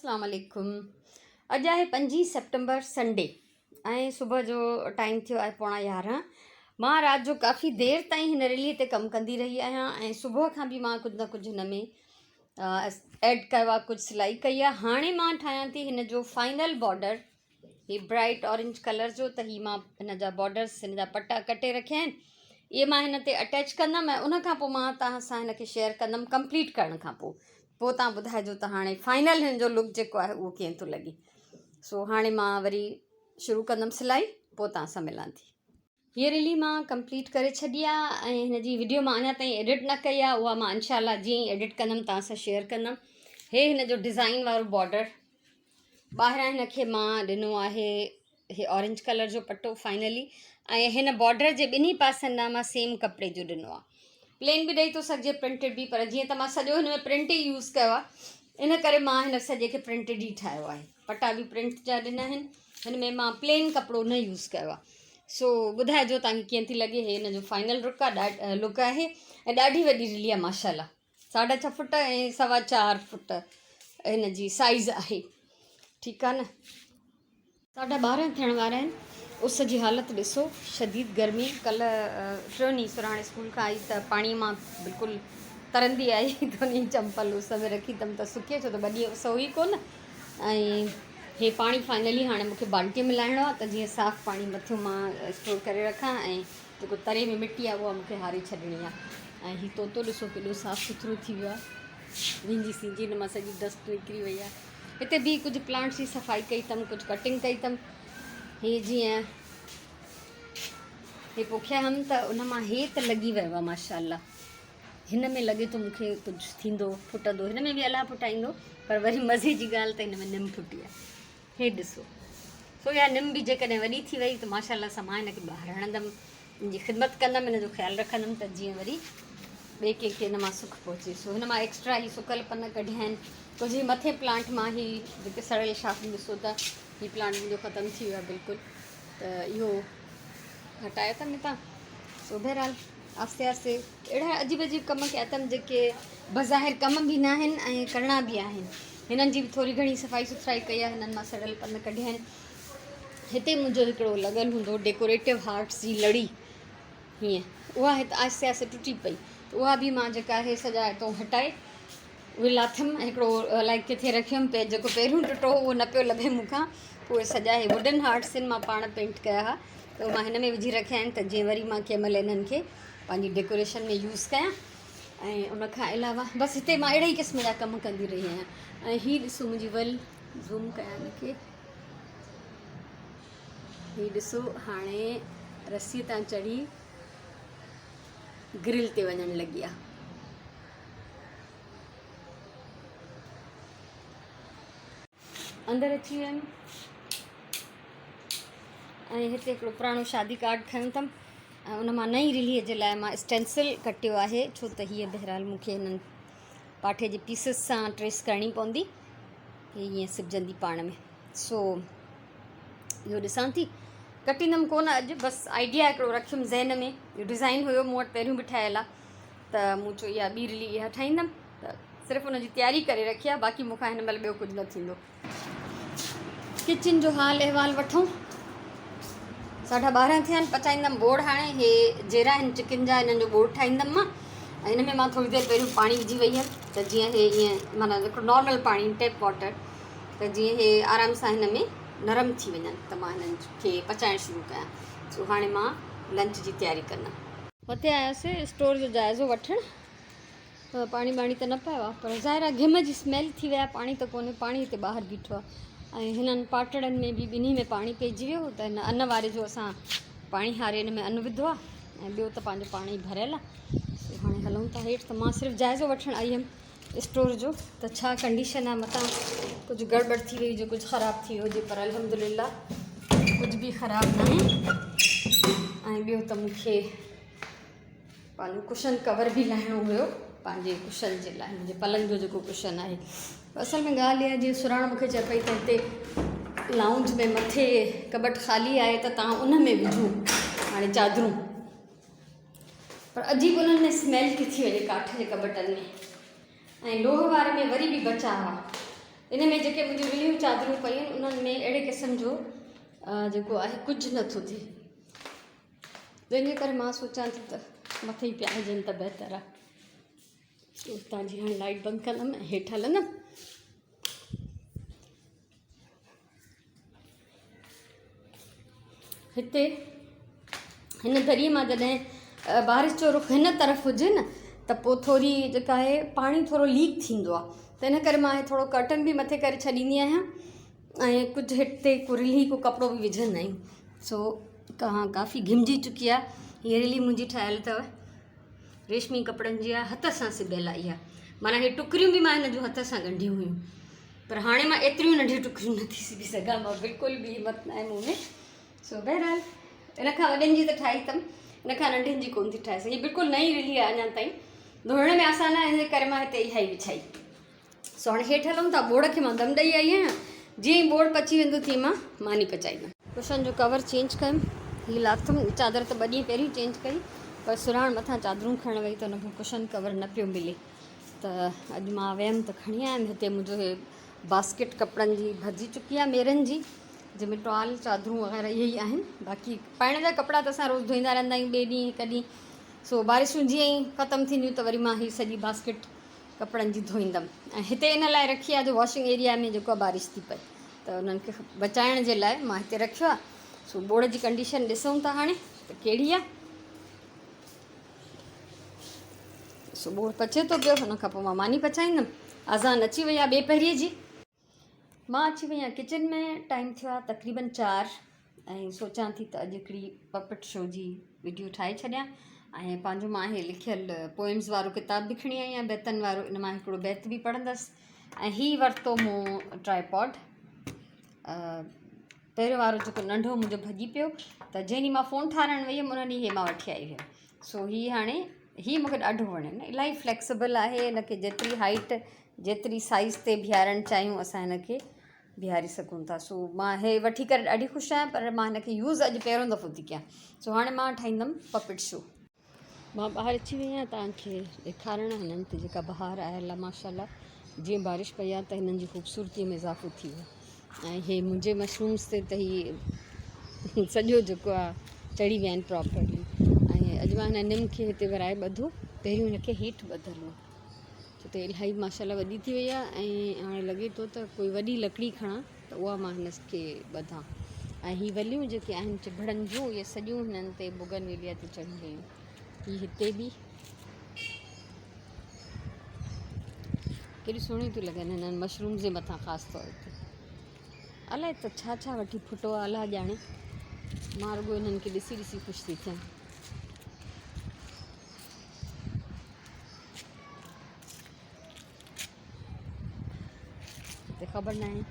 अस्सलाम वालेकुम। अॼु आहे 5 सेप्टेम्बर संडे ऐं सुबुह जो टाइम थियो आहे 11:15। मां राति जो काफ़ी देरि ताईं हिन रिलीअ ते कमु कंदी रही आहियां ऐं सुबुह खां बि मां कुझु न कुझु हिन में ऐड कयो आहे, कुझु सिलाई कई आहे। हाणे मां ठाहियां थी हिन जो फाइनल बॉर्डर, हीअ ब्राइट ऑरेंज कलर जो। त हीअ मां हिन जा बॉर्डर्स, हिन जा पटा कटे रखिया आहिनि। इहे मां हिन ते अटैच कंदमि ऐं उन खां पोइ मां तव्हां सां हिन खे शेयर कंदमि कंप्लीट करण खां पोइ तव्हां ॿुधाइजो त हाणे फाइनल हिन जो लुक जेको आहे उहो कीअं थो लॻे। सो हाणे मां वरी शुरू कंदमि सिलाई, पोइ तव्हां सां मिलां थी। हीअ रिली मां कंप्लीट करे छॾी आहे ऐं हिन जी वीडियो मां अञा ताईं एडिट न कई आहे। उहा मां इंशाल्लाह जीअं ई एडिट कंदमि तव्हां सां शेयर कंदमि। हे हिन जो डिज़ाइन वारो बॉर्डर, ॿाहिरां हिन खे मां ॾिनो आहे हे ऑरेंज कलर जो पटो फाइनली, ऐं हिन बॉर्डर जे ॿिन्ही पासनि ॾांहुं मां सेम कपिड़े जो ॾिनो आहे। प्लेन बि ॾेई थो सघिजे, प्रिंटेड बि, पर जीअं त मां सॼो हिन में प्रिंट ई यूज़ कयो आहे, इन करे मां हिन सॼे खे प्रिंटेड ई ठाहियो आहे। पटा बि प्रिंट जा ॾिना आहिनि, हिन में मां प्लेन कपिड़ो न यूज़ कयो आहे। सो ॿुधाइजो तव्हांखे कीअं थी लॻे। हे हिन जो फाइनल लुक आहे ऐं ॾाढी वॾी रिली आहे माशाल्लाह। 6.5 फुट ऐं 4.25 फुट हिन जी साइज़ आहे। ठीकु आहे न। 12:30 थियण वारा आहिनि। उस जी हालति ॾिसो, शदीद गर्मी। कल्ह टियों सुराणे स्कूल खां आई त पाणी मां बिल्कुलु तरंदी आई त उन चंपल उस में रखी अथमि त सुके, छो त 2 ॾींहं उस हुई कोन। ऐं हे पाणी फाइनली हाणे मूंखे बाल्टीअ में लाहिणो आहे त जीअं साफ़ु पाणी मथियो मां स्टोर करे रखां ऐं जेको तरे में मिटी आहे उहा मूंखे हारे छॾिणी आहे। ऐं हीउ तोतो ॾिसो केॾो साफ़ु सुथिरो थी वियो आहे। विंजी सिंजी हिन मां सॼी डस्ट निकिरी वई आहे। हिते बि कुझु प्लांट्स जी सफ़ाई कई अथमि, कुझु कटिंग कई अथमि। हे जीअं हे पोखिया हम त उन मां हे त लॻी वियो आहे माशाल्लाह। हिन में लॻे थो मूंखे कुझु थींदो, फुटंदो। हिन में बि अलाह फुटाईंदो, पर वरी मज़े जी ॻाल्हि त हिन में निम फुटी आहे। हे ॾिसो। सो इहा निम बि जेकॾहिं वॾी थी वई त माशाल्लाह सां मां हिन खे ॿाहिरि हणंदमि, हिनजी ख़िदमत कंदमि, हिन जो ख़्यालु रखंदमि त जीअं वरी ॿिए कंहिंखे हिन मां सुख पहुचे। सो हिन मां एक्स्ट्रा ही सुकल पन कढिया आहिनि। कुझु ही मथे प्लांट मां ही जेके सड़ियल शाख़ूं ॾिसो था, हीउ प्लांट मुंहिंजो ख़तमु थी वियो आहे बिल्कुलु, त इहो हटायो अथमि हितां। सो बहरहाल आहिस्ते आहिस्ते अहिड़ा अजीब अजीब कम कया अथमि जेके बज़ाहिर कम बि न आहिनि ऐं करिणा बि आहिनि। हिननि जी बि थोरी घणी सफ़ाई सुथराई कई आहे, हिननि मां सड़ियल पन कढिया आहिनि। हिते मुंहिंजो हिकिड़ो लॻल हूंदो डेकोरेटिव हार्ट्स जी लड़ी, हीअं उहा हिते आहिस्ते आहिस्ते टुटी पई, त उहा बि मां जेका आहे सॼा हितां हटाए उहे लाथमि ऐं हिकिड़ो अलाए किथे रखियमि। जेको पहिरियों टुटो उहो न पियो लभे मूंखां, उहे सॼा हे वुडन हार्ट्स आहिनि, मां पाण पेंट कया हुआ, त मां हिन में विझी रखिया आहिनि त जीअं वरी मां कंहिं महिल इन्हनि खे पंहिंजी डेकोरेशन में यूज़ कयां। ऐं उनखां अलावा बसि हिते मां अहिड़े ई क़िस्म जा कम कंदी रही आहियां। ऐं हीअ ॾिसो मुंहिंजी वल, ज़ूम कयां हिनखे, हीअ ॾिसो हाणे रस्सीअ तां चढ़ी ग्रिल ते वञणु लॻी आहे। अंदरि अची वियमि ऐं हिते हिकिड़ो पुराणो शादी कार्ड खयों अथमि ऐं उन मां नई रिलीअ जे लाइ मां स्टेंसिल कटियो आहे, छो त हीअ बहरहाल मूंखे हिननि पाठे जे पीसिस सां ट्रेस करणी पवंदी, हीअ हीअं सिबजंदी पाण में। सो इहो ॾिसां थी, कटींदमि कोन अॼु, बसि आइडिया हिकिड़ो रखियुमि ज़हन में। इहो डिज़ाइन हुयो मूं वटि पहिरियों बि ठहियल आहे, त मूं चयो इहा ॿी रिली इहा ठाहींदमि, त सिर्फ़ु हुनजी तयारी करे रखी आहे, बाक़ी मूंखां हिन महिल ॿियो कुझु न थींदो। किचन जो हाल अहिवाल वठूं। 12:30 थिया आहिनि, पचाईंदमि बोड़। हाणे हे जेरा आहिनि चिकन जा, हिननि जो बोड़ ठाहींदमि मां। ऐं हिन में मां थोरी देरि पहिरियों पाणी विझी वई हुयमि त जीअं हे ईअं माना हिकिड़ो नॉर्मल पाणी, टैप वाटर, त जीअं हे आराम सां हिन में नरम थी वञनि त मां हिननि खे पचाइणु शुरू कयां। सो हाणे मां लंच जी तयारी कंदमि। मथे आयासीं स्टोर जो जाइज़ो वठणु, त पाणी वाणी त न पियो आहे, पर ज़ाहिर आहे घिम जी स्मेल थी विया, पाणी त कोन्हे, पाणी हिते ॿाहिरि बीठो आहे। ऐं हिननि पाटड़नि में बि ॿिन्ही में पाणी पइजी वियो, त हिन अन्न वारे जो असां पाणी हारे हिन में अन्न विधो आहे, ऐं ॿियो त पंहिंजो पाणी भरियल आहे। सो हाणे हलूं था हेठि। त मां सिर्फ़ु जाइज़ो वठणु आई हुयमि स्टोर जो, त छा कंडीशन आहे मथां, कुझु गड़बड़ थी वई हुजे, कुझु ख़राबु थी वियो हुजे, पर अल्हम्दुलिल्लाह कुझु बि ख़राबु न आहे। ऐं ॿियो त मूंखे पंहिंजो कुशन कवर बि लाहिणो हुयो, पंहिंजे कुशन जे लाइ, मुंहिंजे पलंग जो जेको कुशन आहे। असल में ॻाल्हि इहा, जीअं सुराण मूंखे चए पई त हिते लाउंज में मथे कबट ख़ाली आहे त तव्हां उन में विझो हाणे चादरूं, पर अजीब उन्हनि में स्मेल थी वञे काठ जे कबटनि में, ऐं लोह वारे में वरी बि बचा हुआ। इन में जेके मुंहिंजूं विलियूं चादरूं पयूं आहिनि उन्हनि में अहिड़े क़िस्म जो जेको आहे कुझु नथो थिए, जंहिंजे करे मां सोचां थी त मथे ई पियाइजनि त बहितर आहे। उतां जी हाणे लाइट बंदि कंदमि ऐं हेठि हलंदमि। हिते हिन दरीअ मां जॾहिं बारिश जो रुख हिन तरफ़ हुजे न त पोइ थोरी जेका आहे पाणी थोरो लीक थींदो आहे, त इन करे मां थोरो कर्टन बि मथे करे छॾींदी आहियां ऐं कुझु हिते को रिली को कपिड़ो बि विझंदा आहियूं। सो काफ़ी घिमजी चुकी आहे। हीअ रिली मुंहिंजी ठहियल अथव, रेशमी कपिड़नि जी आहे, हथ सां सिबियल आहे इहा। माना हे टुकरियूं बि मां हिन जूं हथ सां ॻंढियूं हुयूं, पर हाणे मां एतिरियूं नंढियूं टुकरियूं नथी सिबी सघां, मां बिल्कुलु बि हिमत न आहे मूं में। सो बहरहाल इन खां वॾनि जी त ठाही अथमि, इन खां नंढनि जी कोन थी ठाहे सघी। बिल्कुलु नई रिली आहे अञा ताईं, धोइण में आसान आहे, हिन करे मां हिते इहा ई विछाई। सो हाणे हेठि हलूं था। बोड़ खे मां दम ॾेई आई आहियां, जीअं ई बोड़ पची वेंदो थी मां मानी पचाईंदमि। कुशन जो कवर चेंज कयुमि, हीअ लाथुमि चादर त 2 ॾींहं पहिरीं चेंज कई, पर सुराण मथां चादरूं खणण वई त हुनखां कुशन कवर न पियो मिले, त अॼु मां वियमि त खणी आयमि। हिते मुंहिंजो हे बास्केट कपिड़नि जी भरिजी चुकी आहे, मेरनि जी, जंहिंमें टॉल चादरूं वग़ैरह इहे ई आहिनि। बाक़ी पाइण जा कपिड़ा त असां रोज़ु धोईंदा रहंदा आहियूं, 2 ॾींहं 1 ॾींहुं। सो बारिशूं जीअं ई ख़तमु थींदियूं त वरी मां हीअ सॼी बास्केट कपिड़नि जी धोईंदमि। ऐं हिते इन लाइ रखी आहे जो वॉशिंग एरिया में जेको आहे बारिश थी पए त उन्हनि खे बचाइण जे लाइ मां हिते रखियो आहे। सो बोड़ जी कंडीशन ॾिसूं था हाणे त कहिड़ी आहे। सो बोड़ पचे थो पियो, हुन खां पोइ मां मानी पचाईंदमि। अज़ान अची वई आहे 2 पहिरीं जी। मां अची वई आहियां किचन में, टाइम थियो आहे तक़रीबन 4 ऐं सोचां थी त अॼु हिकिड़ी पपेट शो जी वीडियो ठाहे छॾियां। ऐं पंहिंजो मां इहे लिखियलु पोइम्स वारो किताब बि खणी आई आहियां, बैतनि वारो, इन मां हिकिड़ो बैत बि पढ़ंदसि। ऐं हीअ वरितो मूं ट्राईपॉड, पहिरियों वारो जेको नंढो मुंहिंजो भॼी पियो, त जंहिं ॾींहुं मां फ़ोन ठाराइणु वई हुअमि उन ॾींहुं इहे मां वठी आई हुयमि। सो हीअ हाणे हीअ मूंखे ॾाढो वणियो न, इलाही फ्लैक्सिबल आहे। हिनखे जेतिरी हाइट जेतिरी साइज़ ते बीहारणु चाहियूं असां हिनखे बीहारे सघूं था। सो मां हे वठी करे ॾाढी ख़ुशि आहियां, पर मां हिनखे यूज़ अॼु पहिरियों दफ़ो थी कयां। सो हाणे मां ठाहींदमि पपेट शो। मां ॿाहिरि अची वई आहियां तव्हांखे ॾेखारणु हिननि ते जेका बहार आयल आहे माशाल्लाह। जीअं बारिश पई आहे त हिननि जी ख़ूबसूरतीअ में इज़ाफ़ो थी वियो। ऐं हे मुंहिंजे मशरूम्स ते त हीअ सॼो जेको आहे चढ़ी विया आहिनि प्रॉपरली। ऐं अॼु मां हिन निम खे हिते वराए ॿधो, पहिरियों हिनखे हेठि ॿधल हो छो त इलाही माशाल्लाह वॾी थी वई आहे। ऐं हाणे लॻे थो त कोई वॾी लकड़ी खणां त उहा मां हिनखे ॿधां। ऐं हीअ वलियूं जेके आहिनि चिभड़नि जूं, इहे सॼियूं हिननि ते बोगनवेलिया ते चढ़ी वियूं। हीअ हिते बि केॾी सुहिणियूं थियूं लॻनि हिननि मशरूम्स जे मथां ख़ासि तौर ते। अलाए त छा छा वठी फुटो आहे अलाह ॼाणे, मां रुॻो हिननि खे ॾिसी ॾिसी ख़ुशि थी थियां। हिते ख़बर न आहे,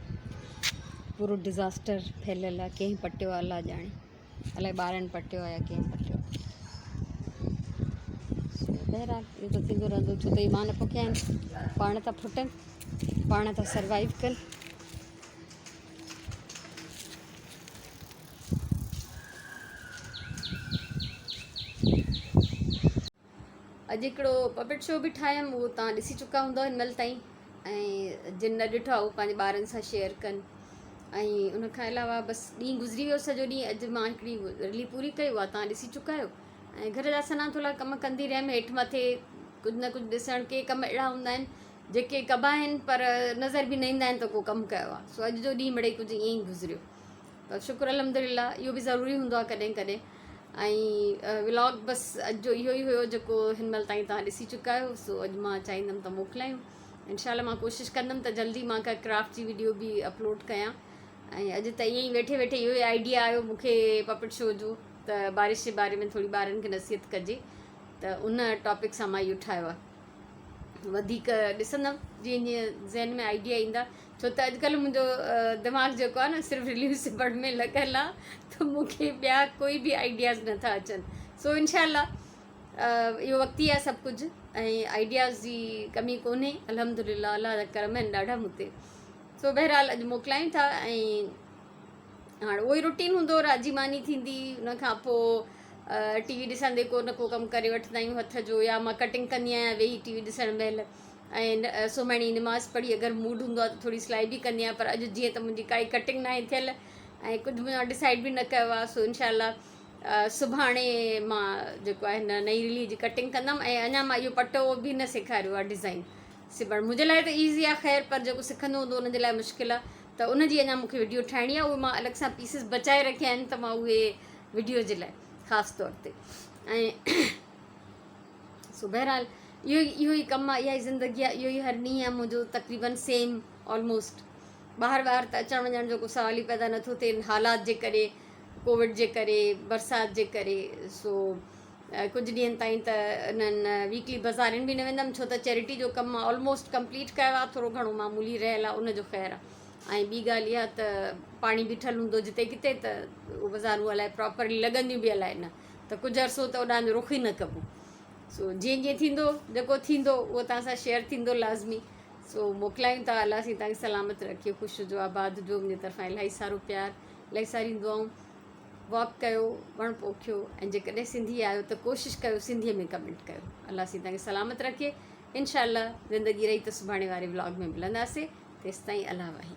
पूरो डिज़ास्टर फैलियल आहे, कंहिं पटियो आहे अलाह ॼाणे, अलाए ॿारनि पटियो आहे या कंहिं पटियो आहे। बहरहाल इहो त थींदो रहंदो, छो त इहे मां न पोखिया आहिनि, पाण था फुटनि, पाण था सर्वाइव कनि। अॼु हिकिड़ो पपेट शो बि ठाहियमि, उहो तव्हां ॾिसी चुका हूंदव हिनमहिल ताईं। ऐं जिन न ॾिठो आहे उहो पंहिंजे ॿारनि सां शेयर कनि। ऐं उनखां अलावा बसि ॾींहुं गुज़री वियो सॼो ॾींहुं। अॼु मां हिकिड़ी रिली पूरी कई, उहा तव्हां ॾिसी चुका आहियो। ऐं घर जा सना थोरा कम कंदी रहियमि, हेठि मथे कुझु न कुझु ॾिसणु। के कम अहिड़ा हूंदा आहिनि जेके कबा आहिनि पर नज़र बि न ईंदा आहिनि त को कमु कयो आहे। सो अॼु जो ॾींहुं मिड़ेई कुझु ईअं ई गुज़रियो, पर शुक्र अल्हम्दुलिल्लाह, इहो बि ज़रूरी हूंदो आहे कॾहिं कॾहिं। ऐं व्लॉग बसि अॼु जो इहो ई हुयो जेको हिनमहिल ताईं तव्हां ॾिसी चुका आहियो। सो अॼु मां चाहींदमि त मोकिलायूं। इंशाल्लाह मां कोशिशि कंदमि त जल्दी मां का क्राफ्ट जी वीडियो बि अपलोड कयां। ऐं अॼु त ईअं ई वेठे वेठे इहो ई आइडिया आयो मूंखे पपेट शो जो, त बारिश जे बारे में थोरी ॿारनि खे नसीहत कजे, त उन टॉपिक सां मां इहो ठाहियो आहे। वधीक ॾिसंदमि जीअं जीअं ज़हन में आइडिया ईंदा, छो त अॼुकल्ह मुंहिंजो दिमाग़ु जेको आहे न सिर्फ़ु रिलीव सिबण में लॻियल आहे, त मूंखे ॿिया कोई बि आइडियाज़ नथा अचनि। सो इंशाल्लाह इहो वक़्तु ई आहे सभु कुझु, ऐं आइडियाज़ जी कमी कोन्हे अल्हम्दुलिल्लाह, अलाह जा करम आहिनि ॾाढा मूं ते। सो बहरहाल अॼु मोकिलायूं था। ऐं हाणे उहो ई रुटीन हूंदो, राजी मानी थींदी, उनखां पोइ टी वी ॾिसंदे को न को कमु करे वठंदा आहियूं हथ जो, या मां कटिंग कंदी आहियां वेही टी वी ॾिसण महिल। ऐं सुम्हणी नमाज़ पढ़ी अगरि मूड हूंदो आहे त थोरी सिलाई बि कंदी आहियां, पर अॼु जीअं त मुंहिंजी काई कटिंग न आहे थियल ऐं कुझु मुंहिंजो डिसाइड बि न कयो आहे। सो इनशाला सुभाणे मां जेको आहे हिन नई रिली जी कटिंग कंदमि। ऐं अञा मां इहो पटो बि न सेखारियो आहे डिज़ाइन सिबणु। मुंहिंजे लाइ त ईज़ी आहे ख़ैर, पर जेको सिखंदो हूंदो उनजे लाइ मुश्किल आहे। त उनजी अञा मूंखे वीडियो ठाहिणी आहे। उहे मां अलॻि सां पीसिस बचाए रखिया आहिनि, त मां उहे वीडियो जे लाइ ख़ासि तौर ते। ऐं सो बहरहाल इहो ई कमु आहे, इहा ई ज़िंदगी आहे, इहो ई हर ॾींहुं आहे मुंहिंजो तक़रीबन सेम ऑलमोस्ट। ॿाहिरि त अचणु वञण जो को सवाल ई पैदा नथो थिए हालात जे करे, कोविड जे करे, बरसाति जे करे। सो कुझु ॾींहंनि ताईं त इन्हनि वीकली बाज़ारियुनि बि न वेंदमि, छो त चैरिटी जो कमु मां ऑलमोस्ट कंप्लीट कयो आहे, थोरो घणो मामूली रहियल आहे, उनजो ख़ैरु आहे। ऐं ॿी ॻाल्हि इहा त पाणी बीठल हूंदो जिते किथे त उहो बाज़ारूं अलाए प्रॉपरली लॻंदियूं बि अलाए न, त कुझु अरसो त ओॾां जो रुख ई न कबो। सो जीअं जीअं थींदो, जेको थींदो उहो तव्हां सां शेयर थींदो लाज़मी। सो मोकिलायूं था, अलाह साईं तव्हांखे सलामत रखे, ख़ुशि हुजो, आबाद हुजो। मुंहिंजे तरफ़ां इलाही सारो प्यार, इलाही सारी दुआऊं। वॉक कयो, वण पोखियो, ऐं जेकॾहिं सिंधी आहियो त कोशिशि कयो सिंधीअ में कमेंट कयो। अलाह साईं तव्हांखे सलामत रखे। इनशाला ज़िंदगी रही त सुभाणे वारे व्लॉग में मिलंदासीं। तेसिताईं अलाह वाही।